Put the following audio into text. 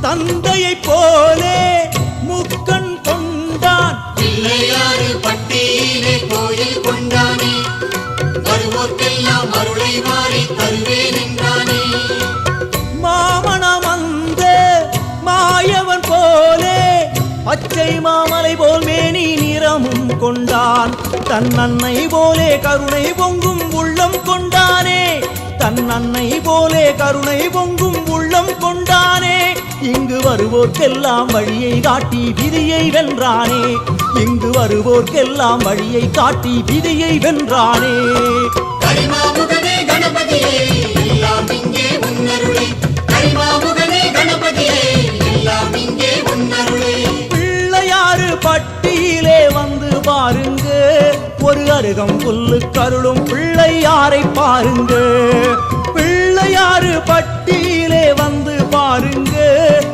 தந்தையை போலே முக்கண் கொண்டான். பிள்ளையாறு பட்டியிலே கோயில் கொண்டானே, வருவோர்க்கெல்லாம் அருளை வாரி தருவேன் என்றானே. மாமணம் அந்த மாயவன் போலே பச்சை மாமலை போல் மேனி நிறமும் கொண்டான். தன் அன்னை போலே கருணை பொங்கும் உள்ளம் கொண்டானே, தன் அன்னை போலே கருணை பொங்கும் உள்ளம் கொண்டானே. இங்கு வருவோர்க்கெல்லாம் வழியை காட்டி விதியை வென்றானே, இங்கு வருவோர்க்கெல்லாம் வழியை காட்டி விதியை வென்றானே. கரிமாமுகனே கணபதியே எல்லாம் இங்கே உன்னருளே, கரிமாமுகனே கணபதியே எல்லாம் இங்கே உன்னருளே. பிள்ளையாறு பட்டியிலே வந்து பாருங்க, ஒரு அருகம் புல்லு கருளும் பிள்ளையாரை பாருங்க. பிள்ளையாறு பட்டியிலே வந்து பாருங்க,